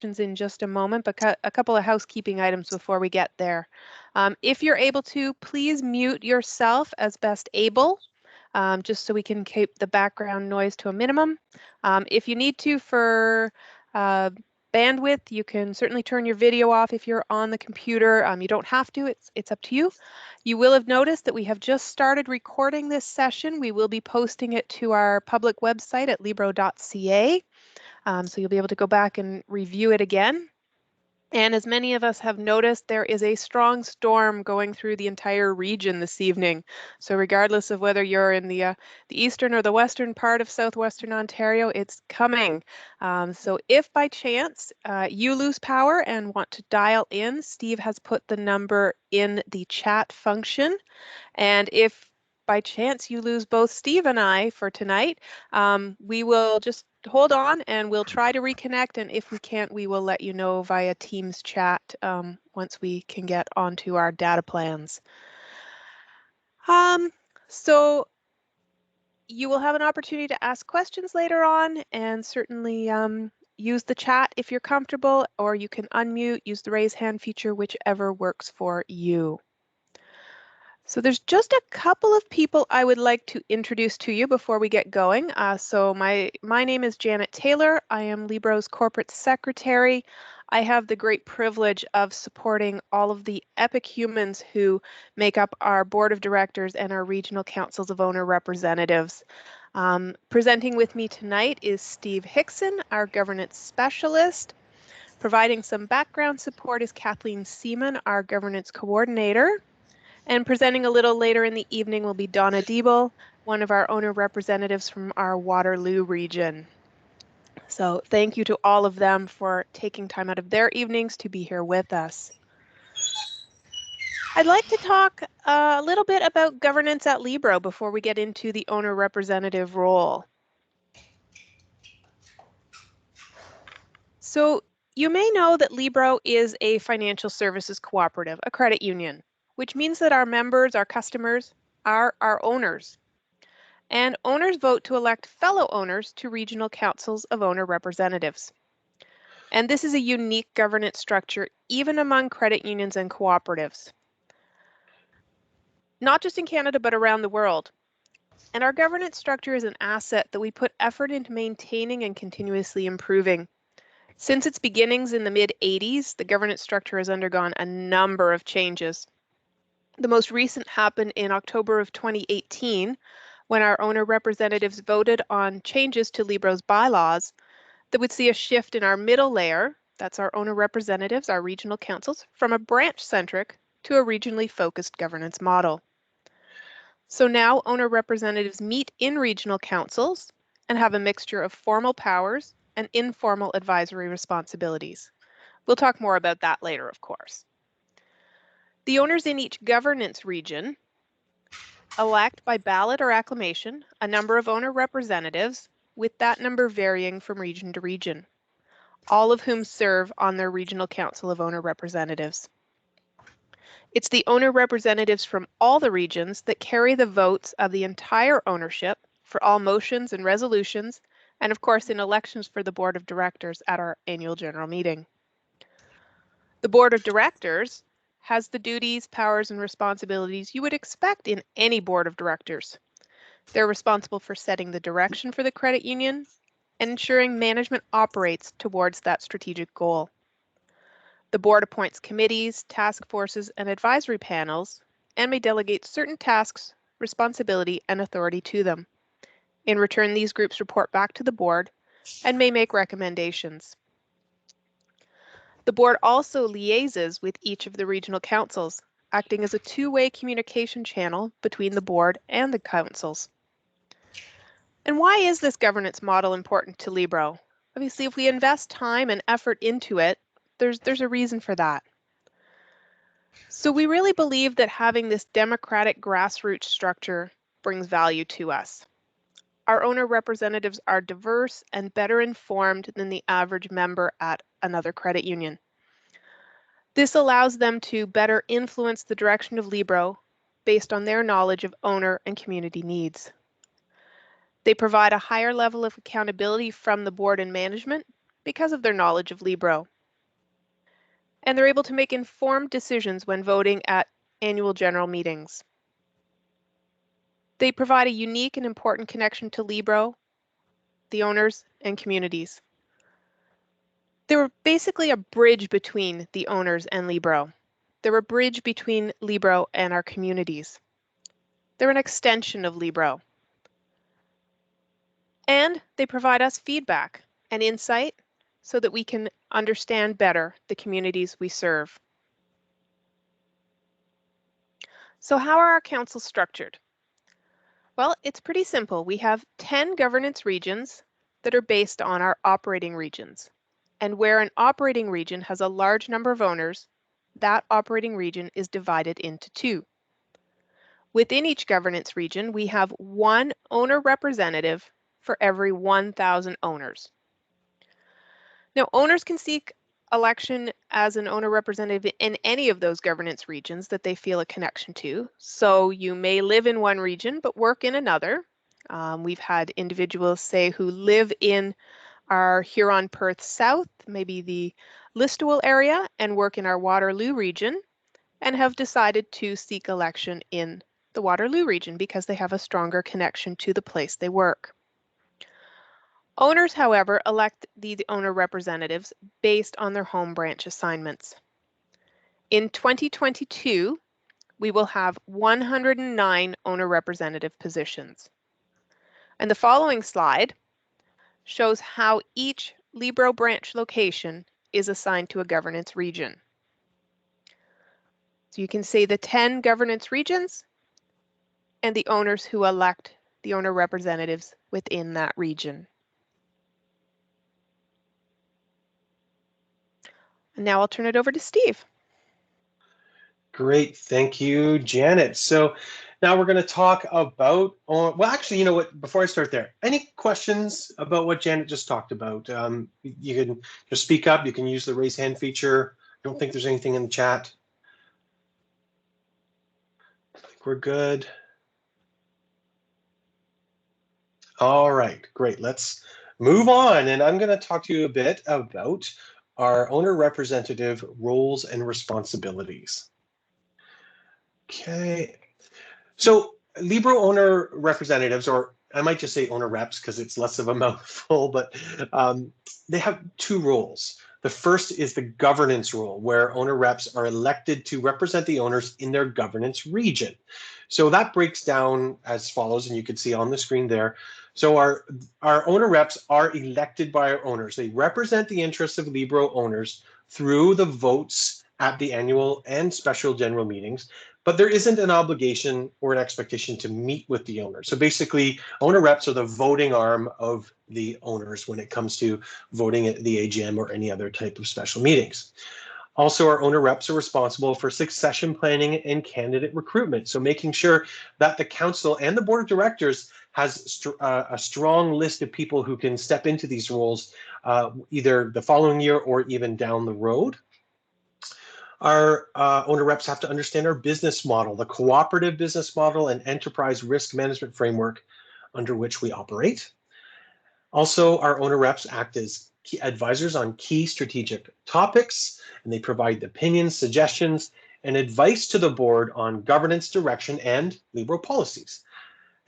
in just a moment, but a couple of housekeeping items before we get there. If you're able to, please mute yourself as best able, just so we can keep the background noise to a minimum. If you need to for bandwidth, you can certainly turn your video off if you're on the computer. You don't have to, it's up to you. You will have noticed that we have just started recording this session. We will be posting it to our public website at libro.ca. So you'll be able to go back and review it again. And as many of us have noticed, there is a strong storm going through the entire region this evening. So regardless of whether you're in the eastern or the western part of southwestern Ontario, it's coming. So if by chance you lose power and want to dial in, Steve has put the number in the chat function. And if by chance you lose both Steve and I for tonight, we will just hold on and we'll try to reconnect. And if we can't, we will let you know via Teams chat once we can get onto our data plans. So you will have an opportunity to ask questions later on, and certainly use the chat if you're comfortable, or you can unmute, use the raise hand feature, whichever works for you. So there's just a couple of people I would like to introduce to you before we get going. So my name is Janet Taylor. I am Libro's corporate secretary. I have the great privilege of supporting all of the epic humans who make up our board of directors and our regional councils of owner representatives. Presenting with me tonight is Steve Hickson, our governance specialist. Providing some background support is Kathleen Seaman, our governance coordinator. And presenting a little later in the evening will be Donna, one of our owner representatives from our Waterloo region. So thank you to all of them for taking time out of their evenings to be here with us. I'd like to talk a little bit about governance at Libro before we get into the owner representative role. So you may know that Libro is a financial services cooperative, a credit union, which means that our members, our customers, are our owners. And owners vote to elect fellow owners to regional councils of owner representatives. And this is a unique governance structure, even among credit unions and cooperatives. Not just in Canada, but around the world. And our governance structure is an asset that we put effort into maintaining and continuously improving. Since its beginnings in the mid-80s, the governance structure has undergone a number of changes. The most recent happened in October of 2018, when our owner representatives voted on changes to Libro's bylaws that would see a shift in our middle layer, that's our owner representatives, our regional councils, from a branch-centric to a regionally focused governance model. So now owner representatives meet in regional councils and have a mixture of formal powers and informal advisory responsibilities. We'll talk more about that later, of course. The owners in each governance region elect by ballot or acclamation a number of owner representatives, with that number varying from region to region, all of whom serve on their regional council of owner representatives. It's the owner representatives from all the regions that carry the votes of the entire ownership for all motions and resolutions, and of course in elections for the board of directors at our annual general meeting. The board of directors has the duties, powers, and responsibilities you would expect in any board of directors. They're responsible for setting the direction for the credit union and ensuring management operates towards that strategic goal. The board appoints committees, task forces, and advisory panels, and may delegate certain tasks, responsibility, and authority to them. In return, these groups report back to the board and may make recommendations. The board also liaises with each of the regional councils, acting as a two-way communication channel between the board and the councils. And why is this governance model important to Libro? Obviously, if we invest time and effort into it, there's a reason for that. So we really believe that having this democratic grassroots structure brings value to us. Our owner representatives are diverse and better informed than the average member at another credit union. This allows them to better influence the direction of Libro based on their knowledge of owner and community needs. They provide a higher level of accountability from the board and management because of their knowledge of Libro. And they're able to make informed decisions when voting at annual general meetings. They provide a unique and important connection to Libro, the owners, and communities. They were basically a bridge between the owners and Libro. They're a bridge between Libro and our communities. They're an extension of Libro. And they provide us feedback and insight so that we can understand better the communities we serve. So how are our councils structured? Well, it's pretty simple. We have 10 governance regions that are based on our operating regions. And where an operating region has a large number of owners, that operating region is divided into 2. Within each governance region, we have 1 owner representative for every 1,000 owners. Now, owners can seek election as an owner representative in any of those governance regions that they feel a connection to. So you may live in one region but work in another. We've had individuals say who live in our Huron-Perth South, maybe the Listowel area, and work in our Waterloo region, and have decided to seek election in the Waterloo region because they have a stronger connection to the place they work. Owners, however, elect the owner representatives based on their home branch assignments. In 2022, we will have 109 owner representative positions. And the following slide shows how each Libro branch location is assigned to a governance region. So you can see the 10 governance regions and the owners who elect the owner representatives within that region. And now I'll turn it over to Steve. Great, thank you, Janet. So now we're going to talk about, well, actually, you know what, before I start there, any questions about what Janet just talked about? You can just speak up, you can use the raise hand feature. I don't think there's anything in the chat. I think we're good. All right, great, let's move on. And I'm going to talk to you a bit about our owner representative roles and responsibilities. Okay, so Libro owner representatives, or I might just say owner reps because it's less of a mouthful, but they have 2 roles. The first is the governance role, where owner reps are elected to represent the owners in their governance region. So that breaks down as follows, and you can see on the screen there. So our owner reps are elected by our owners. They represent the interests of Libro owners through the votes at the annual and special general meetings, but there isn't an obligation or an expectation to meet with the owner. So basically, owner reps are the voting arm of the owners when it comes to voting at the AGM or any other type of special meetings. Also, our owner reps are responsible for succession planning and candidate recruitment. So making sure that the council and the board of directors has a strong list of people who can step into these roles either the following year or even down the road. Our owner reps have to understand our business model, the cooperative business model and enterprise risk management framework under which we operate. Also, our owner reps act as key advisors on key strategic topics, and they provide opinions, suggestions, and advice to the board on governance direction and Libro policies.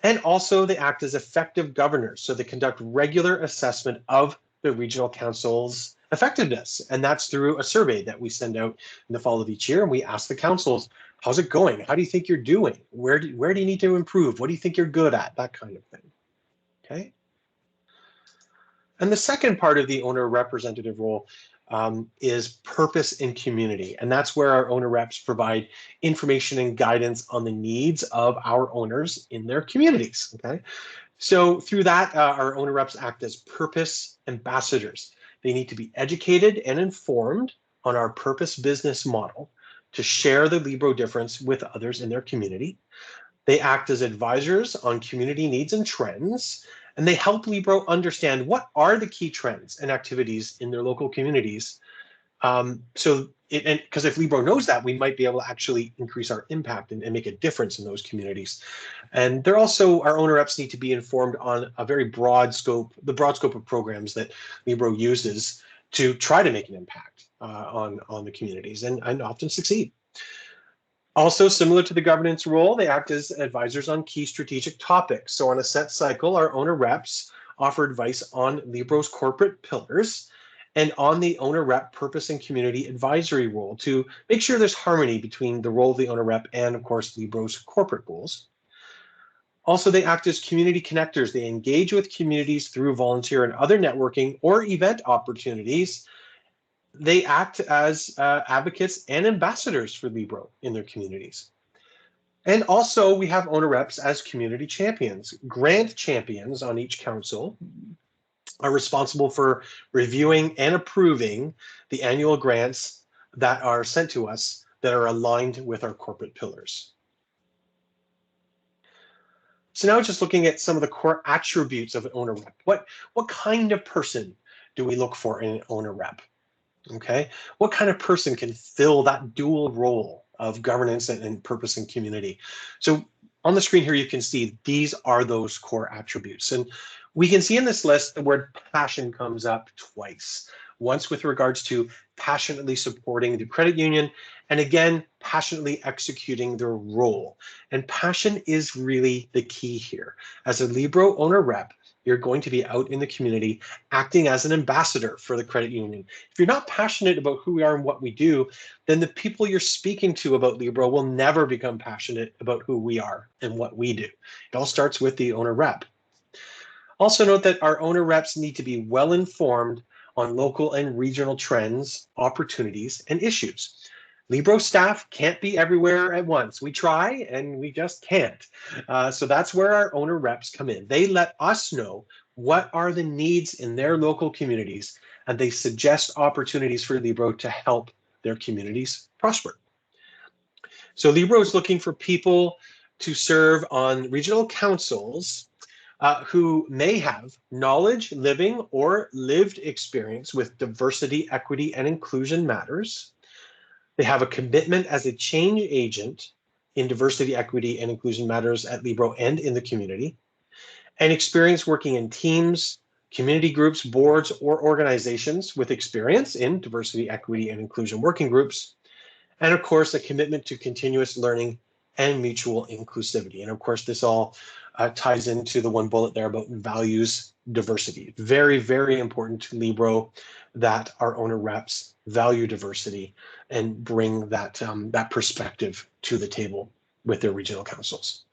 And also, they act as effective governors, so they conduct regular assessment of the regional council's effectiveness, and that's through a survey that we send out in the fall of each year, and we ask the councils, how's it going? How do you think you're doing? Where do you need to improve? What do you think you're good at? That kind of thing, okay? And the second part of the owner representative role is purpose and community, and that's where our owner reps provide information and guidance on the needs of our owners in their communities, okay? So through that, our owner reps act as purpose ambassadors. They need to be educated and informed on our purpose business model to share the Libro difference with others in their community. They act as advisors on community needs and trends, and they help Libro understand what are the key trends and activities in their local communities. Because if Libro knows that, we might be able to actually increase our impact and make a difference in those communities. And they're also, our owner reps need to be informed on a very broad scope, the broad scope of programs that Libro uses to try to make an impact on the communities and often succeed. Also, similar to the governance role, they act as advisors on key strategic topics. So on a set cycle, our owner reps offer advice on Libro's corporate pillars and on the owner rep purpose and community advisory role to make sure there's harmony between the role of the owner rep and, of course, Libro's corporate goals. Also, they act as community connectors. They engage with communities through volunteer and other networking or event opportunities. They act as advocates and ambassadors for Libro in their communities. And also, we have owner reps as community champions. Grant champions on each council are responsible for reviewing and approving the annual grants that are sent to us that are aligned with our corporate pillars. So now just looking at some of the core attributes of an owner rep. What kind of person do we look for in an owner rep? Okay, what kind of person can fill that dual role of governance and purpose and community? So on the screen here, you can see these are those core attributes. And we can see in this list the word passion comes up twice. Once with regards to passionately supporting the credit union, and again, passionately executing their role. And passion is really the key here. As a Libro owner rep, you're going to be out in the community acting as an ambassador for the credit union. If you're not passionate about who we are and what we do, then the people you're speaking to about Libro will never become passionate about who we are and what we do. It all starts with the owner rep. Also note that our owner reps need to be well informed on local and regional trends, opportunities, and issues. Libro staff can't be everywhere at once. We try and we just can't. So that's where our owner reps come in. They let us know what are the needs in their local communities, and they suggest opportunities for Libro to help their communities prosper. So Libro is looking for people to serve on regional councils who may have knowledge, living, or lived experience with diversity, equity, and inclusion matters. They have a commitment as a change agent in diversity, equity, and inclusion matters at Libro and in the community, and experience working in teams, community groups, boards, or organizations with experience in diversity, equity, and inclusion working groups, and of course, a commitment to continuous learning and mutual inclusivity. And of course, this all ties into the one bullet there about values diversity. Very, very important to Libro that our owner reps value diversity and bring that, that perspective to the table with their regional councils.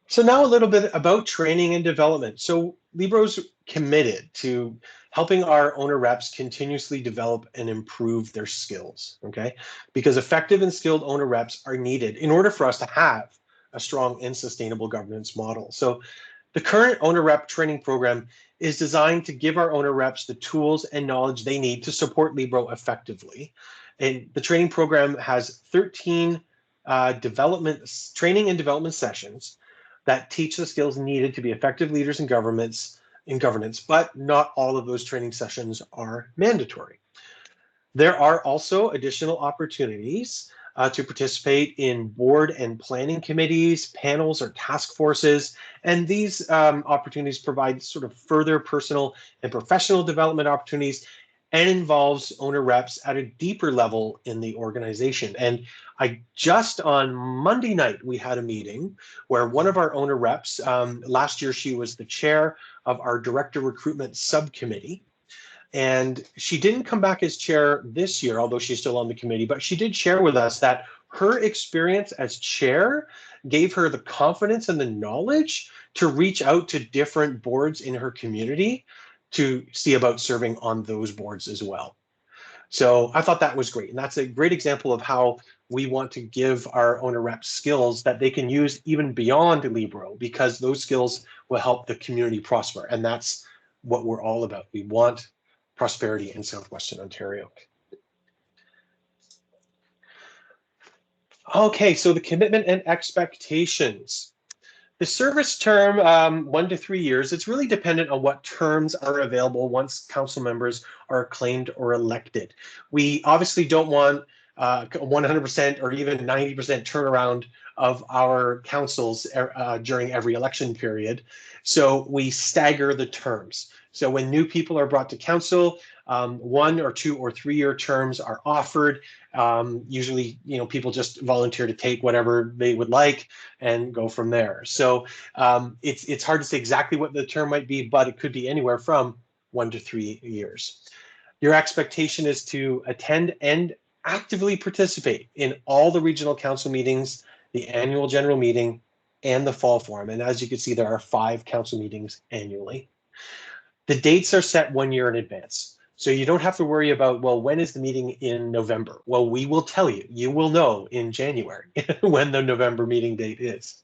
So now a little bit about training and development. So Libro's committed to helping our owner reps continuously develop and improve their skills, okay? Because effective and skilled owner reps are needed in order for us to have a strong and sustainable governance model. So the current owner rep training program is designed to give our owner reps the tools and knowledge they need to support Libro effectively. And the training program has 13 training and development sessions that teach the skills needed to be effective leaders in governance, but not all of those training sessions are mandatory. There are also additional opportunities to participate in board and planning committees, panels, or task forces. And these opportunities provide sort of further personal and professional development opportunities and involves owner reps at a deeper level in the organization. And just on Monday night, we had a meeting where one of our owner reps, last year she was the chair of our director recruitment subcommittee. And she didn't come back as chair this year, although she's still on the committee, but she did share with us that her experience as chair gave her the confidence and the knowledge to reach out to different boards in her community to see about serving on those boards as well. So I thought that was great. And that's a great example of how we want to give our owner reps skills that they can use even beyond Libro, because those skills will help the community prosper. And that's what we're all about. We want prosperity in Southwestern Ontario. Okay, so the commitment and expectations. The service term, 1 to 3 years, it's really dependent on what terms are available once council members are acclaimed or elected. We obviously don't want 100% or even 90% turnaround of our councils during every election period. So we stagger the terms. So when new people are brought to council, 1 or 2 or 3 year terms are offered. Usually, people just volunteer to take whatever they would like and go from there. So it's hard to say exactly what the term might be, but it could be anywhere from 1 to 3 years. Your expectation is to attend and actively participate in all the regional council meetings, the annual general meeting, and the fall forum. And as you can see, there are 5 council meetings annually. The dates are set 1 year in advance. So you don't have to worry about, well, when is the meeting in November? Well, we will tell you. You will know in January when the November meeting date is.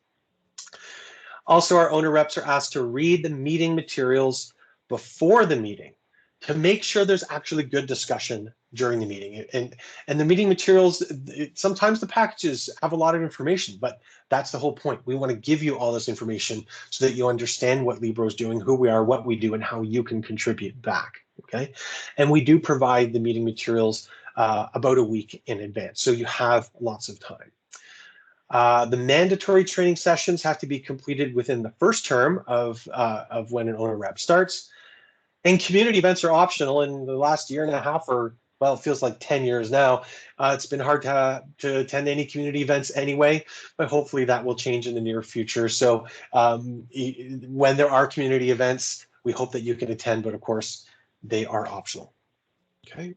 Also, our owner reps are asked to read the meeting materials before the meeting to make sure there's actually good discussion during the meeting. And the meeting materials, sometimes the packages have a lot of information, but that's the whole point. We want to give you all this information so that you understand what Libro is doing, who we are, what we do, and how you can contribute back, okay? And we do provide the meeting materials about a week in advance, so you have lots of time. The mandatory training sessions have to be completed within the first term of when an owner rep starts. And community events are optional. In the last year and a half, or well, it feels like 10 years now, it's been hard to attend any community events anyway, but hopefully that will change in the near future. So when there are community events, we hope that you can attend, but of course, they are optional. Okay.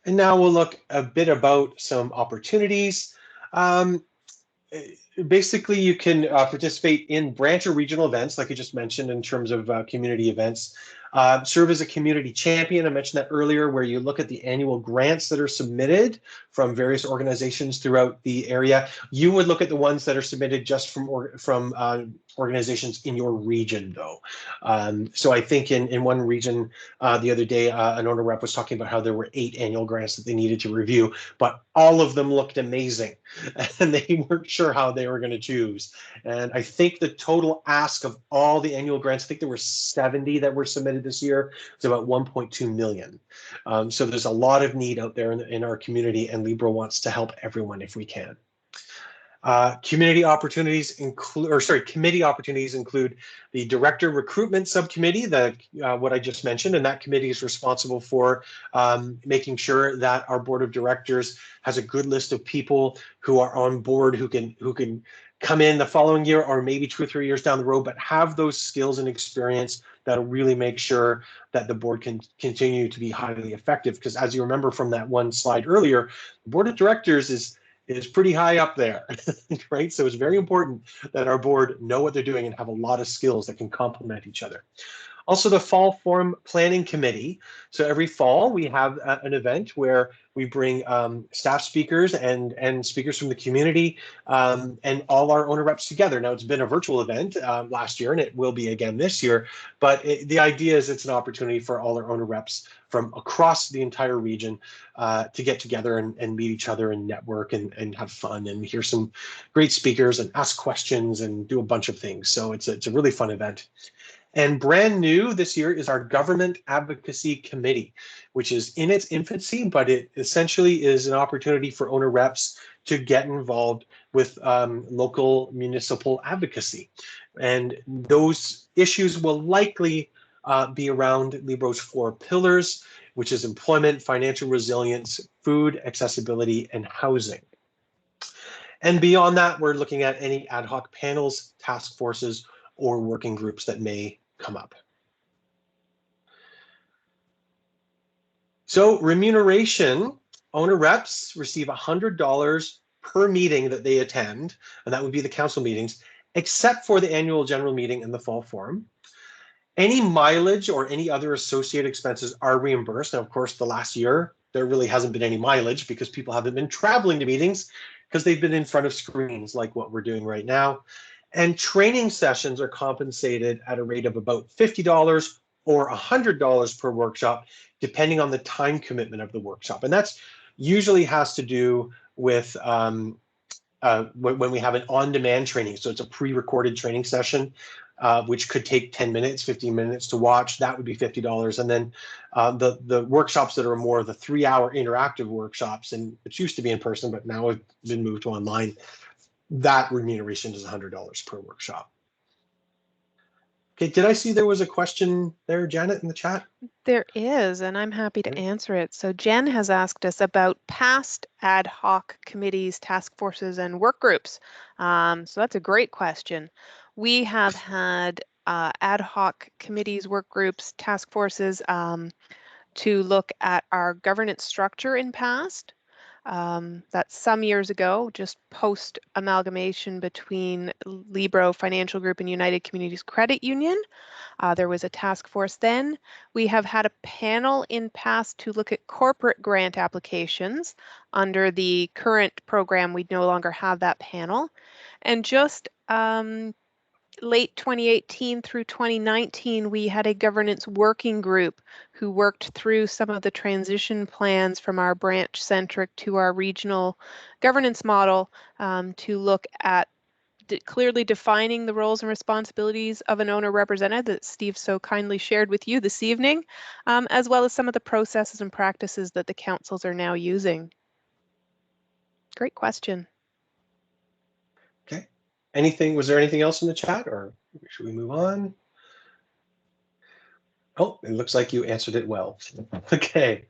And now we'll look a bit about some opportunities. Basically, you can participate in branch or regional events, like I just mentioned, in terms of community events. Serve as a community champion. I mentioned that earlier, where you look at the annual grants that are submitted from various organizations throughout the area. You would look at the ones that are submitted just from organizations in your region, though. So I think in one region the other day, an owner rep was talking about how there were 8 annual grants that they needed to review, but all of them looked amazing, and they weren't sure how they were going to choose. And I think the total ask of all the annual grants, I think there were 70 that were submitted this year. It's about 1.2 million. So there's a lot of need out there in our community, and Libro wants to help everyone if we can. Committee opportunities include the Director Recruitment Subcommittee, what I just mentioned, and that committee is responsible for making sure that our board of directors has a good list of people who are on board, who can come in the following year or maybe 2 or 3 years down the road, but have those skills and experience that'll really make sure that the board can continue to be highly effective. Because as you remember from that one slide earlier, the board of directors is pretty high up there, right? So it's very important that our board know what they're doing and have a lot of skills that can complement each other. Also, the Fall Forum Planning Committee. So every fall we have an event where we bring staff speakers and speakers from the community and all our owner reps together. Now, it's been a virtual event last year, and it will be again this year, but the idea is it's an opportunity for all our owner reps from across the entire region to get together and meet each other and network and have fun and hear some great speakers and ask questions and do a bunch of things. So it's a really fun event. And brand new this year is our Government Advocacy Committee, which is in its infancy, but it essentially is an opportunity for owner reps to get involved with local municipal advocacy. And those issues will likely be around Libro's 4 pillars, which is employment, financial resilience, food, accessibility, and housing. And beyond that, we're looking at any ad hoc panels, task forces, or working groups that may come up. So remuneration, owner reps receive $100 per meeting that they attend, and that would be the council meetings, except for the annual general meeting and the fall forum. Any mileage or any other associated expenses are reimbursed. Now, of course, the last year, there really hasn't been any mileage because people haven't been traveling to meetings because they've been in front of screens like what we're doing right now. And training sessions are compensated at a rate of about $50 or $100 per workshop, depending on the time commitment of the workshop. And that's usually has to do with when we have an on-demand training. So it's a pre-recorded training session. which could take 10 minutes, 15 minutes to watch. That would be $50. And then the workshops that are more of the 3-hour interactive workshops, and it used to be in person, but now it's been moved to online, that remuneration is $100 per workshop. Okay, did I see there was a question there, Janet, in the chat? There is, and I'm happy to answer it. So Jen has asked us about past ad hoc committees, task forces, and work groups. So that's a great question. We have had ad hoc committees, work groups, task forces to look at our governance structure in past. That's some years ago, just post amalgamation between Libro Financial Group and United Communities Credit Union. There was a task force then. We have had a panel in past to look at corporate grant applications. Under the current program, we no longer have that panel. And just late 2018 through 2019, we had a governance working group who worked through some of the transition plans from our branch-centric to our regional governance model to look at clearly defining the roles and responsibilities of an owner representative that Steve so kindly shared with you this evening, as well as some of the processes and practices that the councils are now using. Great question. Okay. Was there anything else in the chat, or should we move on? Oh, it looks like you answered it well. Okay.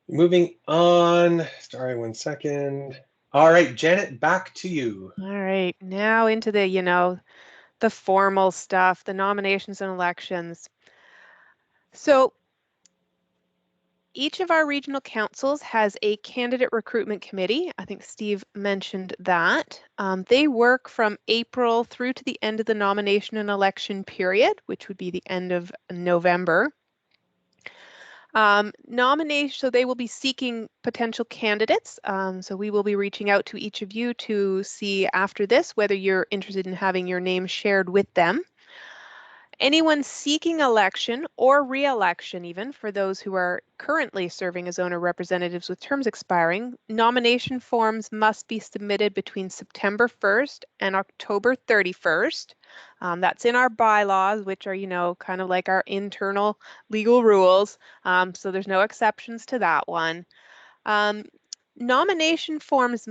Moving on. Sorry, 1 second. All right, Janet, back to you. All right, now into the, the formal stuff, the nominations and elections. So each of our regional councils has a candidate recruitment committee. I think Steve mentioned that. They work from April through to the end of the nomination and election period, which would be the end of November. So they will be seeking potential candidates. So we will be reaching out to each of you to see after this whether you're interested in having your name shared with them. Anyone seeking election or re-election, even for those who are currently serving as owner representatives with terms expiring, nomination forms must be submitted between September 1st and October 31st. That's in our bylaws, which are, kind of like our internal legal rules. So there's no exceptions to that one. Nomination forms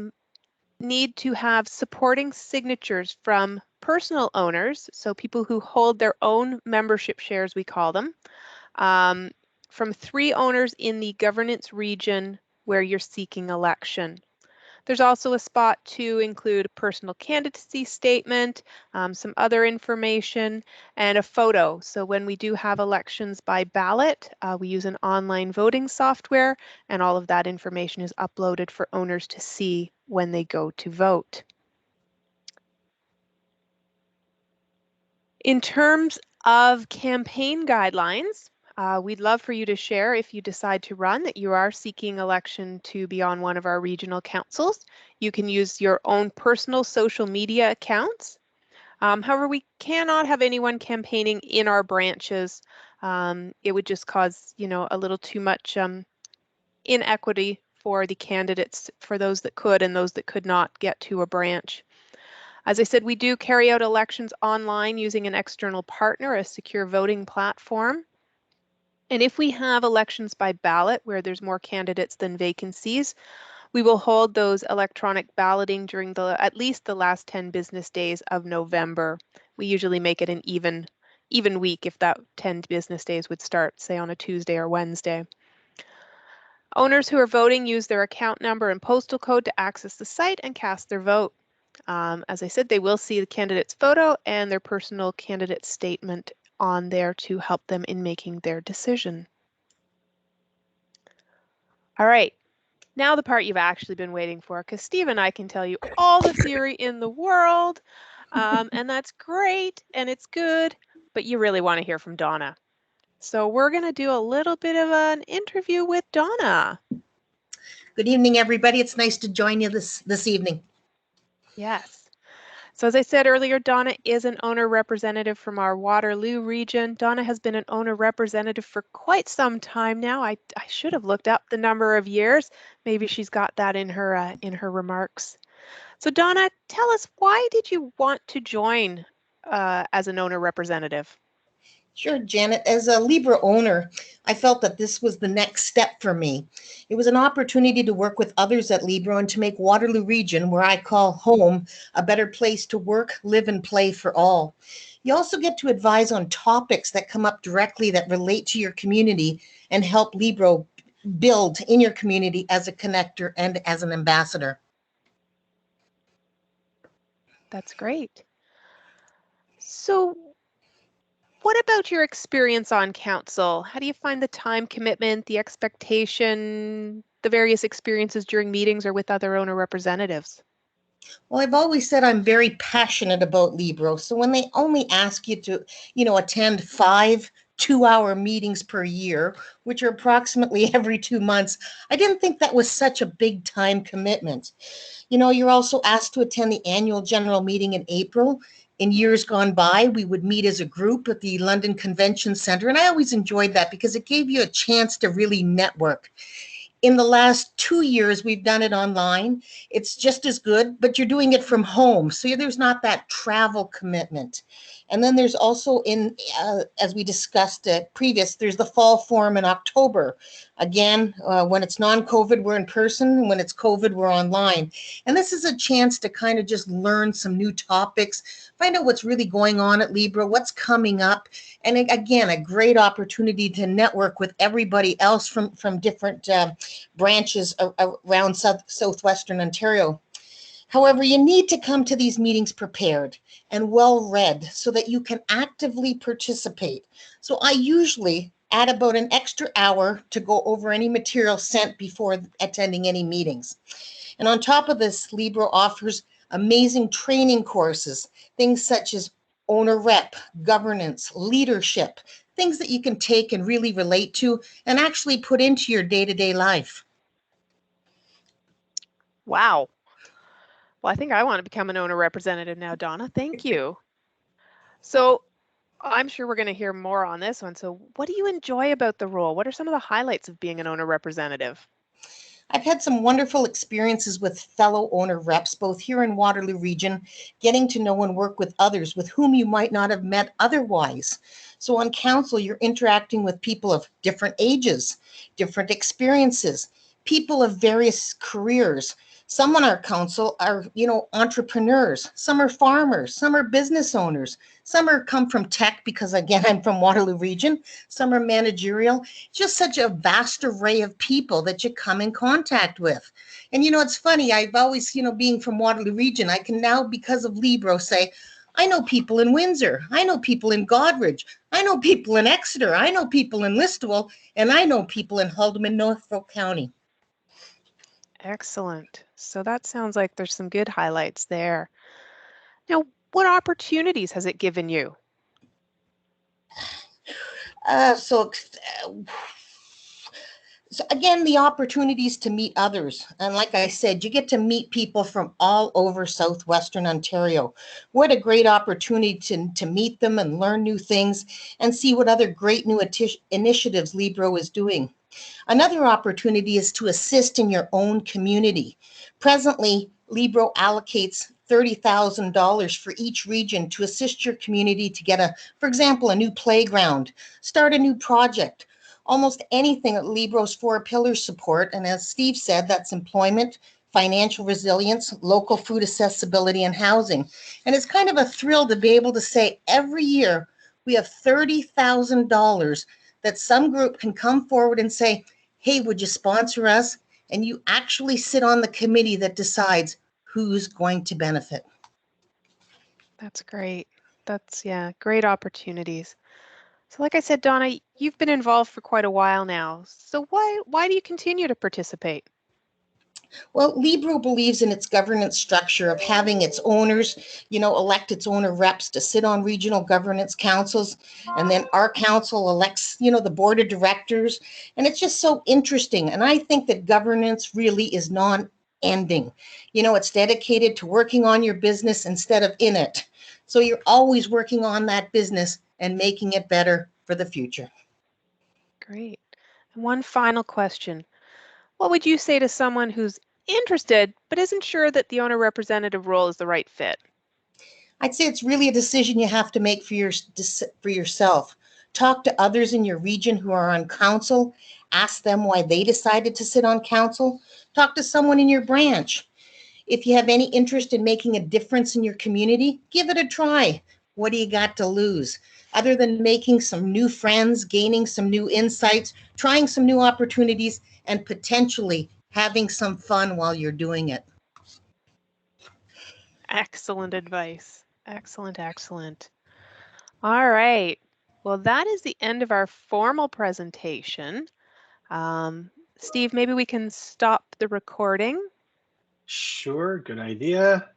need to have supporting signatures from personal owners, so people who hold their own membership shares, we call them, from 3 owners in the governance region where you're seeking election. There's also a spot to include a personal candidacy statement, some other information, and a photo. So when we do have elections by ballot, we use an online voting software, and all of that information is uploaded for owners to see when they go to vote. In terms of campaign guidelines, we'd love for you to share, if you decide to run, that you are seeking election to be on one of our regional councils. You can use your own personal social media accounts. However, we cannot have anyone campaigning in our branches. It would just cause, a little too much inequity for the candidates, for those that could and those that could not get to a branch. As I said, we do carry out elections online using an external partner, a secure voting platform. And if we have elections by ballot where there's more candidates than vacancies, we will hold those electronic balloting during at least the last 10 business days of November. We usually make it an even week if that 10 business days would start, say, on a Tuesday or Wednesday. Owners who are voting use their account number and postal code to access the site and cast their vote. As I said, they will see the candidate's photo and their personal candidate statement on there to help them in making their decision. All right, now the part you've actually been waiting for, because Steve and I can tell you all the theory in the world, and that's great and it's good, but you really want to hear from Donna. So we're going to do a little bit of an interview with Donna. Good evening, everybody. It's nice to join you this evening. Yes. So as I said earlier, Donna is an owner representative from our Waterloo region. Donna has been an owner representative for quite some time now. I should have looked up the number of years. Maybe she's got that in her remarks. So Donna, tell us, why did you want to join as an owner representative? Sure, Janet. As a Libro owner, I felt that this was the next step for me. It was an opportunity to work with others at Libro and to make Waterloo Region, where I call home, a better place to work, live, and play for all. You also get to advise on topics that come up directly that relate to your community and help Libro build in your community as a connector and as an ambassador. That's great. So what about your experience on council? How do you find the time commitment, the expectation, the various experiences during meetings or with other owner representatives? Well, I've always said I'm very passionate about Libro. So when they only ask you to, attend 5 2-hour meetings per year, which are approximately every 2 months, I didn't think that was such a big time commitment. You're also asked to attend the annual general meeting in April. In years gone by, we would meet as a group at the London Convention Center, and I always enjoyed that because it gave you a chance to really network. In the last 2 years, we've done it online. It's just as good, but you're doing it from home. So there's not that travel commitment. And then there's also as we discussed previous, there's the fall forum in October. Again, when it's non-COVID, we're in person. When it's COVID, we're online. And this is a chance to kind of just learn some new topics, find out what's really going on at Libra, what's coming up. And again, a great opportunity to network with everybody else from different branches around southwestern Ontario. However, you need to come to these meetings prepared and well read so that you can actively participate. So I usually add about an extra hour to go over any material sent before attending any meetings. And on top of this, Libro offers amazing training courses, things such as owner rep, governance, leadership, things that you can take and really relate to and actually put into your day-to-day life. Wow. Well, I think I want to become an owner representative now, Donna. Thank you. So I'm sure we're going to hear more on this one. So what do you enjoy about the role? What are some of the highlights of being an owner representative? I've had some wonderful experiences with fellow owner reps, both here in Waterloo Region, getting to know and work with others with whom you might not have met otherwise. So on council, you're interacting with people of different ages, different experiences, people of various careers. Some on our council are, entrepreneurs. Some are farmers. Some are business owners. Some are come from tech because, again, I'm from Waterloo Region. Some are managerial. Just such a vast array of people that you come in contact with. And, it's funny. I've always, being from Waterloo Region, I can now, because of Libro, say, I know people in Windsor. I know people in Godridge. I know people in Exeter. I know people in Listowel. And I know people in Haldimand, Norfolk County. Excellent. So that sounds like there's some good highlights there. Now, what opportunities has it given you? So again, the opportunities to meet others. And like I said, you get to meet people from all over southwestern Ontario. What a great opportunity to meet them and learn new things and see what other great new initiatives Libro is doing. Another opportunity is to assist in your own community. Presently, Libro allocates $30,000 for each region to assist your community to get for example, a new playground, start a new project, almost anything that Libro's 4 pillars support. And as Steve said, that's employment, financial resilience, local food accessibility, and housing. And it's kind of a thrill to be able to say every year we have $30,000 that some group can come forward and say, hey, would you sponsor us? And you actually sit on the committee that decides who's going to benefit. That's great. That's, great opportunities. So like I said, Donna, you've been involved for quite a while now. So why do you continue to participate? Well, Libro believes in its governance structure of having its owners, elect its owner reps to sit on regional governance councils. And then our council elects, the board of directors. And it's just so interesting. And I think that governance really is non-ending. It's dedicated to working on your business instead of in it. So you're always working on that business and making it better for the future. Great. And one final question. What would you say to someone who's interested but isn't sure that the owner representative role is the right fit? I'd say it's really a decision you have to make for yourself. Talk to others in your region who are on council. Ask them why they decided to sit on council. Talk to someone in your branch. If you have any interest in making a difference in your community, give it a try. What do you got to lose? Other than making some new friends, gaining some new insights, trying some new opportunities, and potentially having some fun while you're doing it. Excellent advice. Excellent, excellent. All right. Well, that is the end of our formal presentation. Steve, maybe we can stop the recording. Sure, good idea.